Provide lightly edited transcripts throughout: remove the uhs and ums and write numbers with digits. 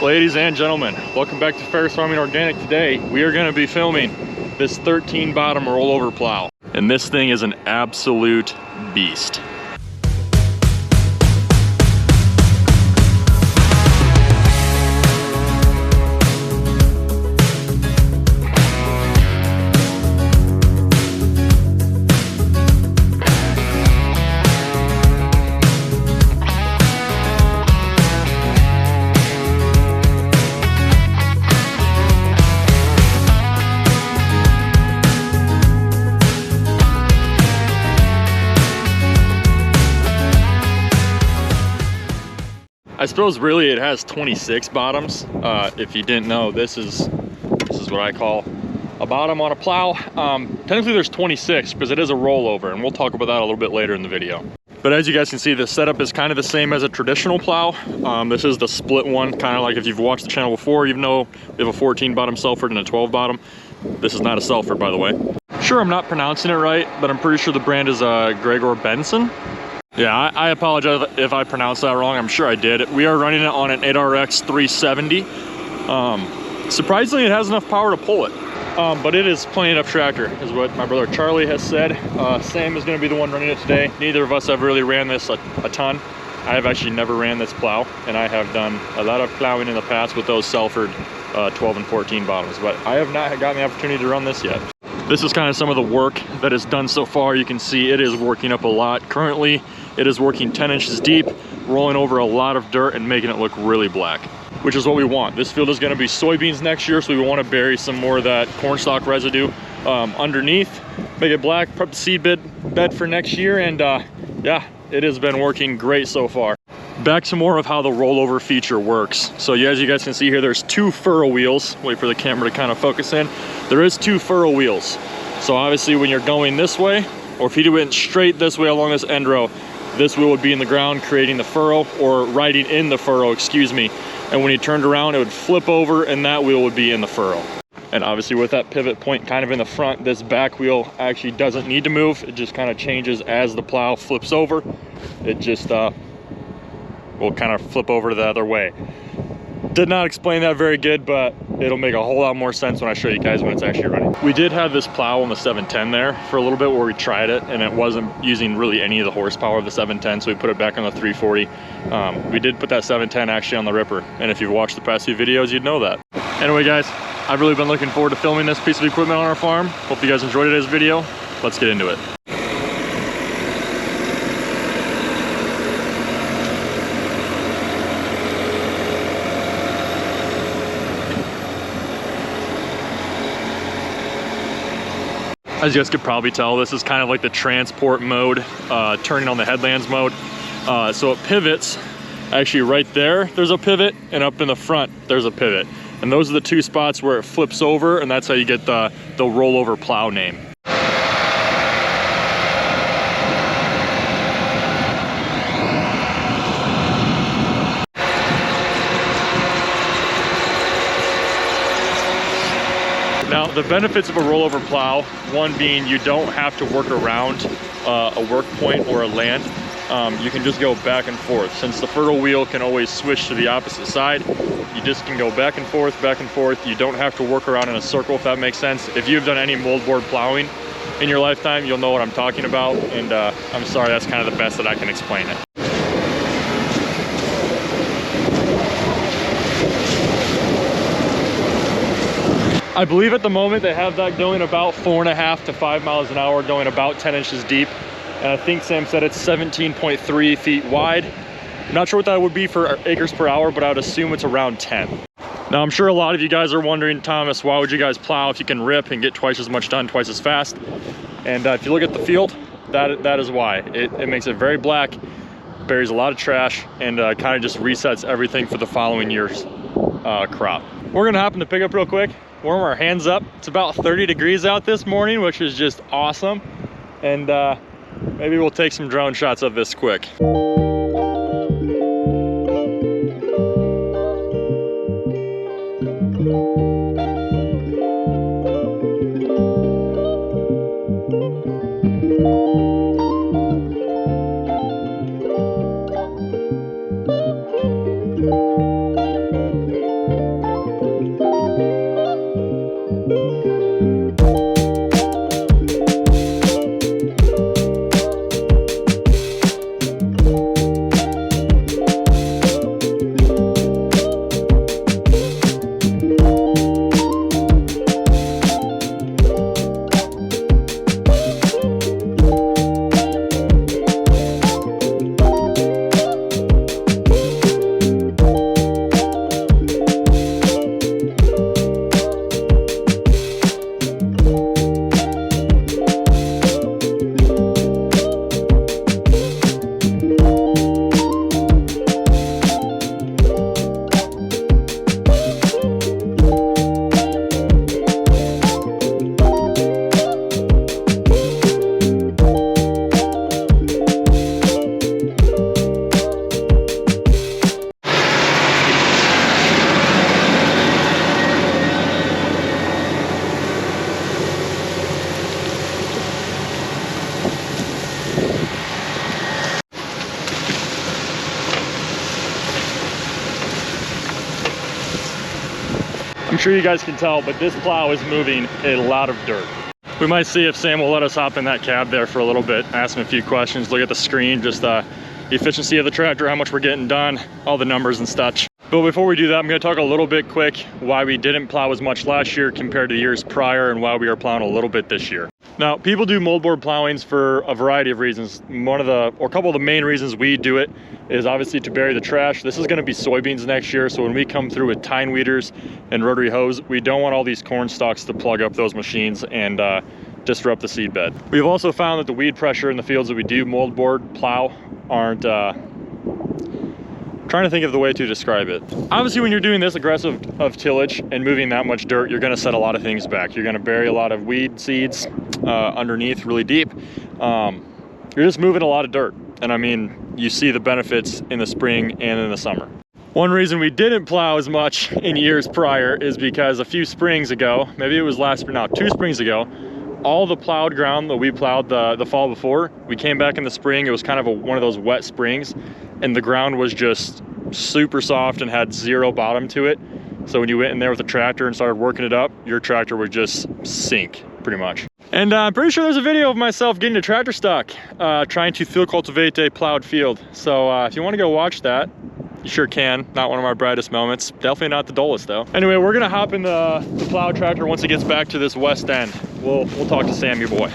Ladies and gentlemen, welcome back to Ferris Farming Organic. Today we are going to be filming this 13 bottom rollover plow, and this thing is an absolute beast. I suppose really it has 26 bottoms. If you didn't know, this is what I call a bottom on a plow. Technically there's 26 because it is a rollover, and we'll talk about that a little bit later in the video. But as you guys can see, the setup is kind of the same as a traditional plow. This is the split one, kind of like if you've watched the channel before, you know we have a 14 bottom Selford and a 12 bottom. This is not a Selford, by the way. Sure, I'm not pronouncing it right, but I'm pretty sure the brand is Gregor Benson. Yeah, I apologize if I pronounced that wrong. I'm sure I did. We are running it on an 8RX 370. Surprisingly, it has enough power to pull it. But it is plenty enough tractor, is what my brother Charlie has said. Sam is going to be the one running it today. Neither of us have really ran this a ton. I have actually never ran this plow, and I have done a lot of plowing in the past with those Selford 12 and 14 bottoms, but I have not gotten the opportunity to run this yet. This is kind of some of the work that is done so far. You can see it is working up a lot. Currently, it is working 10 inches deep, rolling over a lot of dirt and making it look really black, which is what we want. This field is going to be soybeans next year, so we want to bury some more of that corn stalk residue underneath, make it black, prep the seed bed for next year, and yeah, it has been working great so far. Back to more of how the rollover feature works. So as you guys can see here, there's two furrow wheels. Wait for the camera to kind of focus in. There is two furrow wheels. So obviously when you're going this way, or if you went straight this way along this end row, this wheel would be in the ground creating the furrow, or riding in the furrow, excuse me. And when you turned around, it would flip over and that wheel would be in the furrow. And obviously with that pivot point kind of in the front, this back wheel actually doesn't need to move. It just kind of changes as the plow flips over. It just will kind of flip over the other way. Did not explain that very good, but it'll make a whole lot more sense when I show you guys when it's actually running. We did have this plow on the 710 there for a little bit where we tried it, and it wasn't using really any of the horsepower of the 710, so we put it back on the 340. We did put that 710 actually on the Ripper, and if you've watched the past few videos, you'd know that. Anyway guys, I've really been looking forward to filming this piece of equipment on our farm. Hope you guys enjoyed today's video. Let's get into it. As you guys could probably tell, this is kind of like the transport mode, turning on the headlands mode. So it pivots, actually right there, there's a pivot, and up in the front, there's a pivot. And those are the two spots where it flips over, and that's how you get the rollover plow name. Now, the benefits of a rollover plow, one being you don't have to work around a work point or a land. You can just go back and forth. Since the furrow wheel can always switch to the opposite side, you just can go back and forth, back and forth. You don't have to work around in a circle, if that makes sense. If you've done any moldboard plowing in your lifetime, you'll know what I'm talking about. And I'm sorry, that's kind of the best that I can explain it. I believe at the moment they have that going about 4.5 to 5 miles an hour, going about 10 inches deep. And I think Sam said it's 17.3 feet wide. I'm not sure what that would be for acres per hour, but I would assume it's around 10. Now, I'm sure a lot of you guys are wondering, Thomas, why would you guys plow if you can rip and get twice as much done twice as fast? And if you look at the field, that is why. It makes it very black, buries a lot of trash, and kind of just resets everything for the following year's crop. We're gonna hop in the pickup real quick, warm our hands up. It's about 30 degrees out this morning, which is just awesome. And maybe we'll take some drone shots of this quick. I'm sure you guys can tell, but this plow is moving a lot of dirt. We might see if Sam will let us hop in that cab there for a little bit, ask him a few questions, look at the screen, just the efficiency of the tractor, how much we're getting done, all the numbers and such. But before we do that, I'm going to talk a little bit quick why we didn't plow as much last year compared to years prior and why we are plowing a little bit this year. Now, people do moldboard plowings for a variety of reasons. A couple of the main reasons we do it is obviously to bury the trash. This is going to be soybeans next year, so when we come through with tine weeders and rotary hose, we don't want all these corn stalks to plug up those machines and disrupt the seed bed. We've also found that the weed pressure in the fields that we do moldboard plow aren't trying to think of the way to describe it. Obviously, when you're doing this aggressive of tillage and moving that much dirt, you're gonna set a lot of things back. You're gonna bury a lot of weed seeds underneath really deep. You're just moving a lot of dirt. And I mean, you see the benefits in the spring and in the summer. One reason we didn't plow as much in years prior is because a few springs ago, maybe it was 2 springs ago, all the plowed ground that we plowed the fall before, we came back in the spring, it was kind of one of those wet springs, and the ground was just super soft and had zero bottom to it. So when you went in there with a tractor and started working it up, your tractor would just sink pretty much. And I'm pretty sure there's a video of myself getting a tractor stuck, trying to field cultivate a plowed field. So if you want to go watch that, you sure can. Not one of my brightest moments. Definitely not the dullest though. Anyway, we're gonna hop in the plow tractor once it gets back to this west end. We'll talk to Sam, your boy.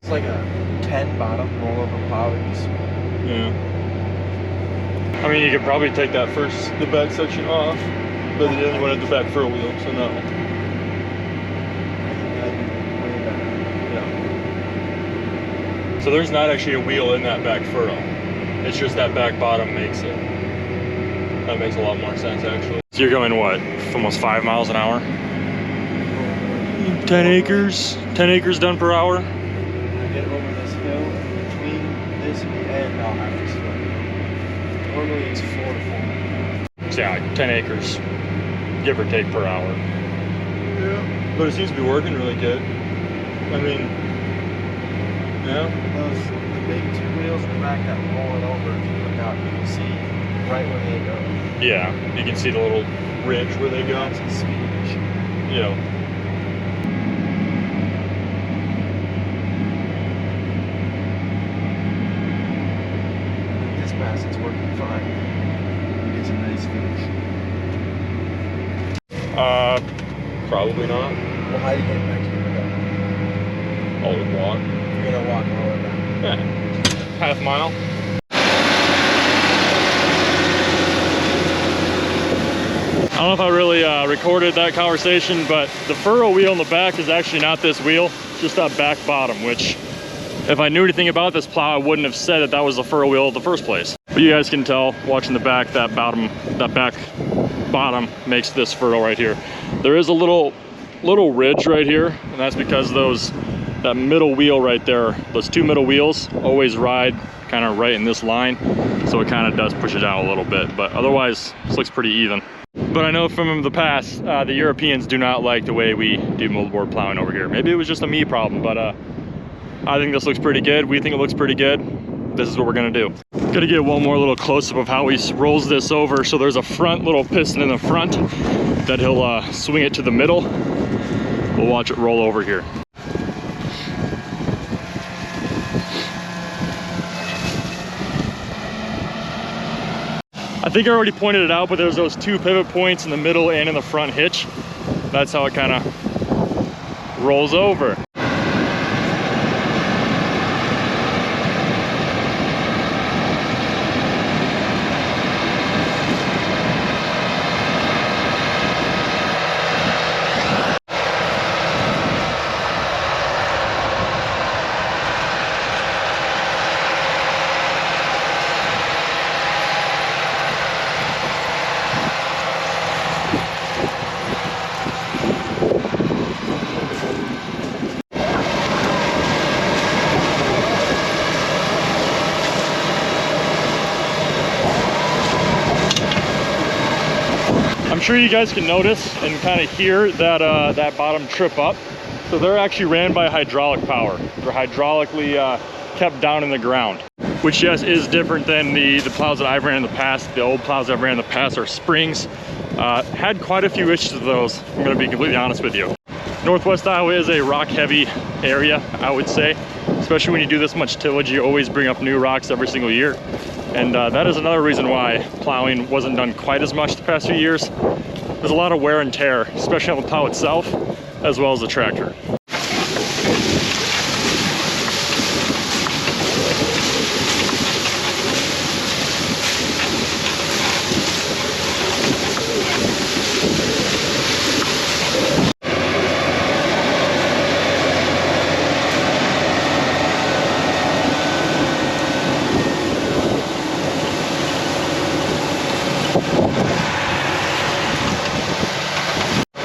Like a 10 bottom rollover plow. Yeah. I mean, you could probably take the back section off, but it doesn't want the back furrow wheel, so no. Yeah. So there's not actually a wheel in that back furrow. It's just that back bottom makes it. That makes a lot more sense, actually. So you're going, what, almost 5 miles an hour? 10 acres? 10 acres done per hour? Get over this hill, between this and the end, I'll have to slow down. Normally it's 4 to 4. So yeah, like 10 acres, give or take per hour. Yeah. But it seems to be working really good. I mean, yeah. The big 2 wheels in the back that roll it over, if you look out, you can see right where they go. Yeah, you can see the little ridge where they go. That's a speed issue. Yeah. Probably not. Well, how are you getting back to your window? I'll just walk. You're gonna walk all the way back. Yeah. Half mile. I don't know if I really recorded that conversation, but the furrow wheel in the back is actually not this wheel, it's just that back bottom, which if I knew anything about this plow, I wouldn't have said that that was the furrow wheel in the first place. But you guys can tell, watching the back, that back bottom makes this furrow right here. There is a little ridge right here, and that's because that middle wheel right there, those two middle wheels always ride kind of right in this line, so it kind of does push it down a little bit, but otherwise this looks pretty even. But I know from the past, the Europeans do not like the way we do moldboard plowing over here. Maybe it was just a me problem, but I think this looks pretty good. We think it looks pretty good. This is what we're gonna do. Gonna get one more little close-up of how he rolls this over. So there's a front little piston in the front that he'll swing it to the middle. We'll watch it roll over here. I think I already pointed it out, but there's those two pivot points in the middle and in the front hitch. That's how it kind of rolls over. I'm sure you guys can notice and kind of hear that that bottom trip up. So they're actually ran by hydraulic power. They're hydraulically kept down in the ground, which yes is different than the plows that I've ran in the past. The old plows I've ran in the past are springs. Had quite a few issues with those, I'm gonna be completely honest with you. Northwest Iowa is a rock heavy area, I would say. Especially when you do this much tillage, you always bring up new rocks every single year. And that is another reason why plowing wasn't done quite as much the past few years. There's a lot of wear and tear, especially on the plow itself, as well as the tractor.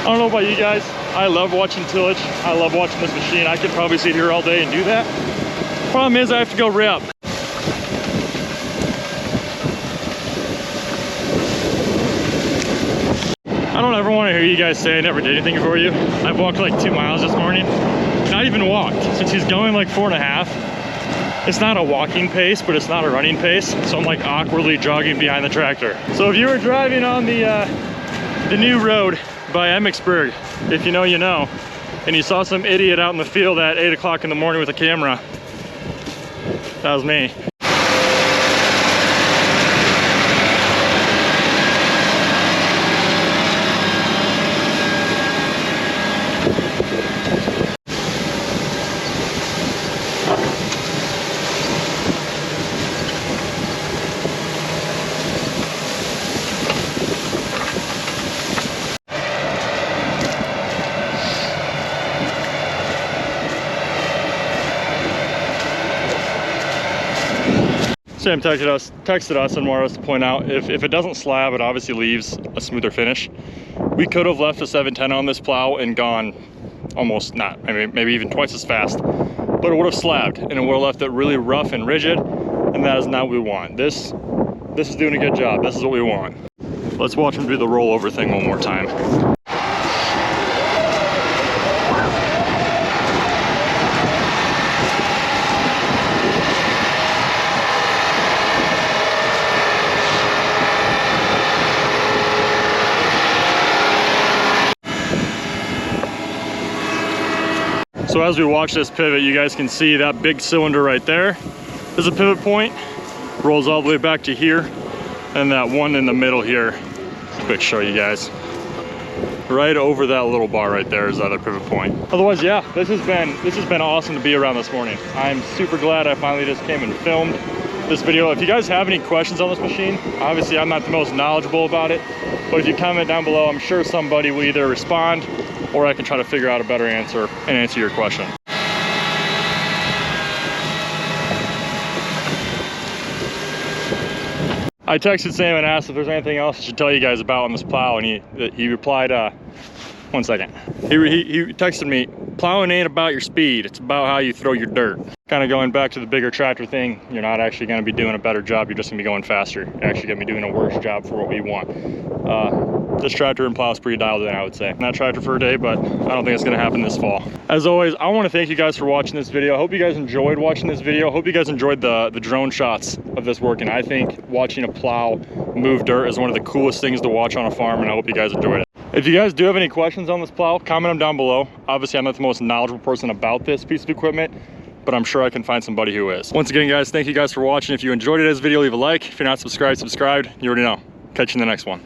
I don't know about you guys, I love watching tillage. I love watching this machine. I could probably sit here all day and do that. Problem is I have to go rip. I don't ever want to hear you guys say I never did anything for you. I've walked like 2 miles this morning. Not even walked, since he's going like 4.5. It's not a walking pace, but it's not a running pace. So I'm like awkwardly jogging behind the tractor. So if you were driving on the new road by Emmitsburg, if you know, you know, and you saw some idiot out in the field at 8 o'clock in the morning with a camera, that was me. Sam texted us and wanted us to point out if it doesn't slab, it obviously leaves a smoother finish. We could have left a 710 on this plow and gone almost not, maybe even twice as fast, but it would have slabbed and it would have left it really rough and rigid, and that is not what we want. This is doing a good job. This is what we want. Let's watch him do the rollover thing one more time. So as we watch this pivot, you guys can see that big cylinder right there is a pivot point, rolls all the way back to here, and that one in the middle here, quick show you guys. Right over that little bar right there is the other pivot point. Otherwise, yeah, this has been awesome to be around this morning. I'm super glad I finally just came and filmed this video. If you guys have any questions on this machine, obviously I'm not the most knowledgeable about it, but if you comment down below, I'm sure somebody will either respond or I can try to figure out a better answer and answer your question. I texted Sam and asked if there's anything else I should tell you guys about on this plow, and he replied, one second. He texted me, plowing ain't about your speed, it's about how you throw your dirt. Kind of going back to the bigger tractor thing, you're not actually going to be doing a better job, you're just going to be going faster. You're actually going to be doing a worse job for what we want. This tractor and plow is pretty dialed in, I would say. Not tractor for a day, but I don't think it's going to happen this fall. As always, I want to thank you guys for watching this video. I hope you guys enjoyed watching this video. I hope you guys enjoyed the drone shots of this working. I think watching a plow move dirt is one of the coolest things to watch on a farm, and I hope you guys enjoyed it. If you guys do have any questions on this plow, comment them down below. Obviously, I'm not the most knowledgeable person about this piece of equipment, but I'm sure I can find somebody who is. Once again, guys, thank you guys for watching. If you enjoyed today's video, leave a like. If you're not subscribed, subscribe. You already know. Catch you in the next one.